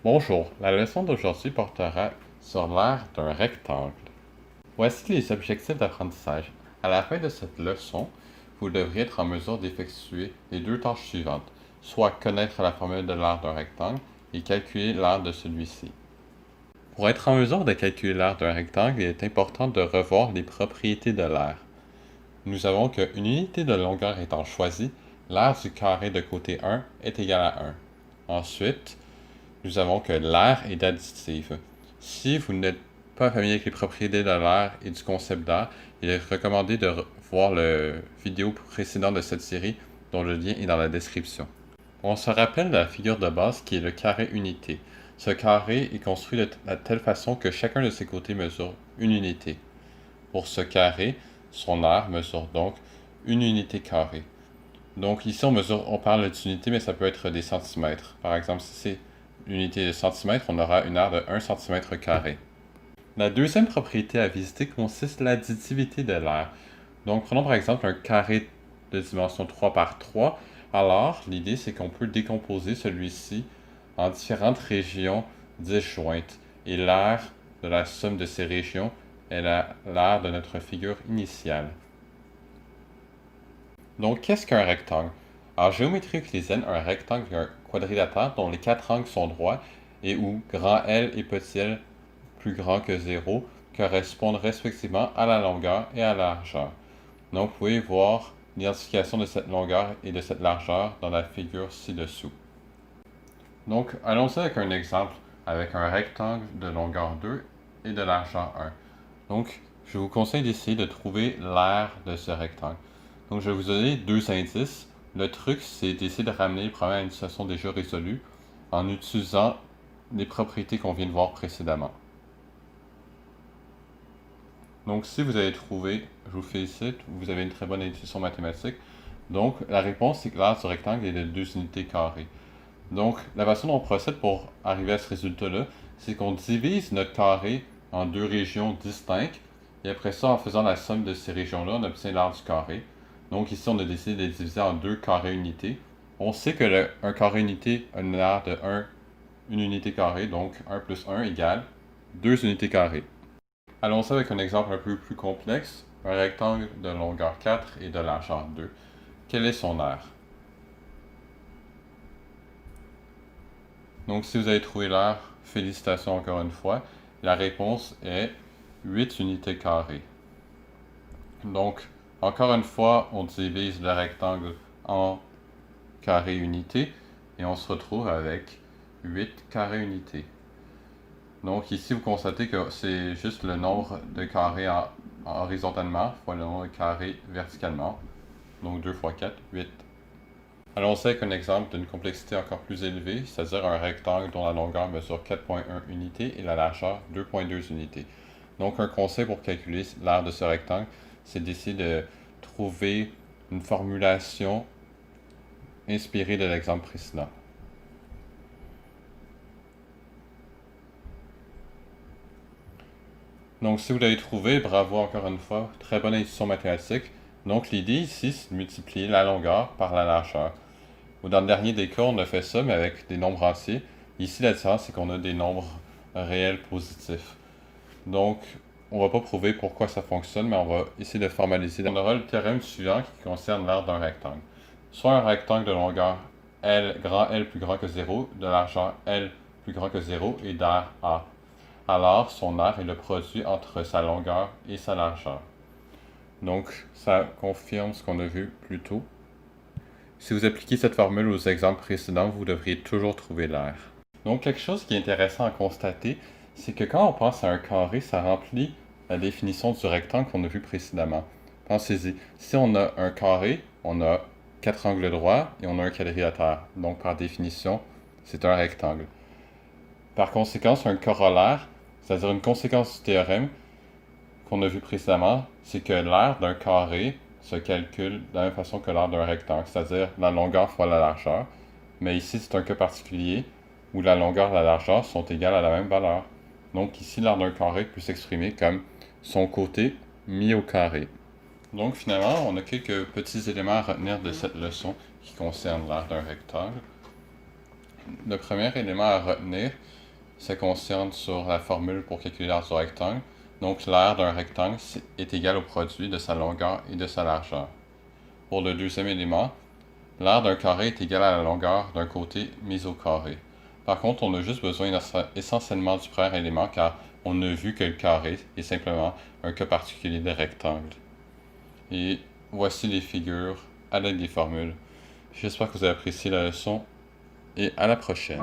Bonjour, la leçon d'aujourd'hui portera sur l'aire d'un rectangle. Voici les objectifs d'apprentissage. À la fin de cette leçon, vous devriez être en mesure d'effectuer les deux tâches suivantes, soit connaître la formule de l'aire d'un rectangle et calculer l'aire de celui-ci. Pour être en mesure de calculer l'aire d'un rectangle, il est important de revoir les propriétés de l'aire. Nous avons qu'une unité de longueur étant choisie, l'aire du carré de côté 1 est égale à 1. Ensuite, nous avons que l'aire est additive. Si vous n'êtes pas familier avec les propriétés de l'aire et du concept d'aire, il est recommandé de voir la vidéo précédente de cette série dont le lien est dans la description. On se rappelle de la figure de base qui est le carré unité. Ce carré est construit de telle façon que chacun de ses côtés mesure une unité. Pour ce carré, son aire mesure donc une unité carrée. Donc ici on parle d'unité, mais ça peut être des centimètres. Par exemple, si c'est l'unité de centimètre, on aura une aire de 1 cm². La deuxième propriété à visiter consiste à l'additivité de l'aire. Donc prenons par exemple un carré de dimension 3 par 3. Alors l'idée c'est qu'on peut décomposer celui-ci en différentes régions disjointes. Et l'aire de la somme de ces régions est l'aire de notre figure initiale. Donc qu'est-ce qu'un rectangle? En géométrie euclidienne, un rectangle est un quadrilatère dont les quatre angles sont droits et où grand L et petit l plus grand que 0 correspondent respectivement à la longueur et à la largeur. Donc vous pouvez voir l'identification de cette longueur et de cette largeur dans la figure ci-dessous. Donc allons-y avec un exemple avec un rectangle de longueur 2 et de largeur 1. Donc je vous conseille d'essayer de trouver l'aire de ce rectangle. Donc je vais vous donner deux indices. Le truc, c'est d'essayer de ramener le problème à une situation déjà résolue en utilisant les propriétés qu'on vient de voir précédemment. Donc si vous avez trouvé, je vous félicite, vous avez une très bonne intuition mathématique. Donc la réponse, c'est que l'aire du rectangle est de 2 unités carrées. Donc la façon dont on procède pour arriver à ce résultat-là, c'est qu'on divise notre carré en deux régions distinctes. Et après ça, en faisant la somme de ces régions-là, on obtient l'aire du carré. Donc ici, on a décidé de diviser en deux carrés unités. On sait que un carré unité a une aire de 1, une unité carrée, donc 1 plus 1 égale 2 unités carrées. Allons-y avec un exemple un peu plus complexe. Un rectangle de longueur 4 et de largeur 2. Quelle est son aire? Donc si vous avez trouvé l'aire, félicitations encore une fois. La réponse est 8 unités carrées. Donc, encore une fois, on divise le rectangle en carrés unités et on se retrouve avec 8 carrés unités. Donc ici, vous constatez que c'est juste le nombre de carrés horizontalement fois le nombre de carrés verticalement. Donc 2 fois 4, 8. Allons-y avec un exemple d'une complexité encore plus élevée, c'est-à-dire un rectangle dont la longueur mesure 4,1 unités et la largeur 2,2 unités. Donc un conseil pour calculer l'aire de ce rectangle, c'est d'essayer de trouver une formulation inspirée de l'exemple précédent. Donc si vous l'avez trouvé, bravo encore une fois, très bonne intuition mathématique. Donc l'idée ici, c'est de multiplier la longueur par la largeur. Dans le dernier des cas, on a fait ça, mais avec des nombres entiers. Ici, la différence, c'est qu'on a des nombres réels positifs. Donc, on ne va pas prouver pourquoi ça fonctionne, mais on va essayer de formaliser. On aura le théorème suivant qui concerne l'aire d'un rectangle. Soit un rectangle de longueur L, grand L plus grand que 0, de largeur L plus grand que 0 et d'aire A. Alors, son aire est le produit entre sa longueur et sa largeur. Donc, ça confirme ce qu'on a vu plus tôt. Si vous appliquez cette formule aux exemples précédents, vous devriez toujours trouver l'aire. Donc, quelque chose qui est intéressant à constater, c'est que quand on pense à un carré, ça remplit la définition du rectangle qu'on a vu précédemment. Pensez-y, si on a un carré, on a 4 angles droits et on a un quadrilatère. Donc, par définition, c'est un rectangle. Par conséquent, un corollaire, c'est-à-dire une conséquence du théorème qu'on a vu précédemment, c'est que l'aire d'un carré se calcule de la même façon que l'aire d'un rectangle, c'est-à-dire la longueur fois la largeur. Mais ici, c'est un cas particulier où la longueur et la largeur sont égales à la même valeur. Donc ici, l'aire d'un carré peut s'exprimer comme son côté mis au carré. Donc finalement, on a quelques petits éléments à retenir de cette leçon qui concerne l'aire d'un rectangle. Le premier élément à retenir se concerne sur la formule pour calculer l'aire du rectangle. Donc l'aire d'un rectangle est égal au produit de sa longueur et de sa largeur. Pour le deuxième élément, l'aire d'un carré est égal à la longueur d'un côté mis au carré. Par contre, on a juste besoin essentiellement du premier élément car on a vu que le carré est simplement un cas particulier de rectangle. Et voici les figures à l'aide des formules. J'espère que vous avez apprécié la leçon et à la prochaine.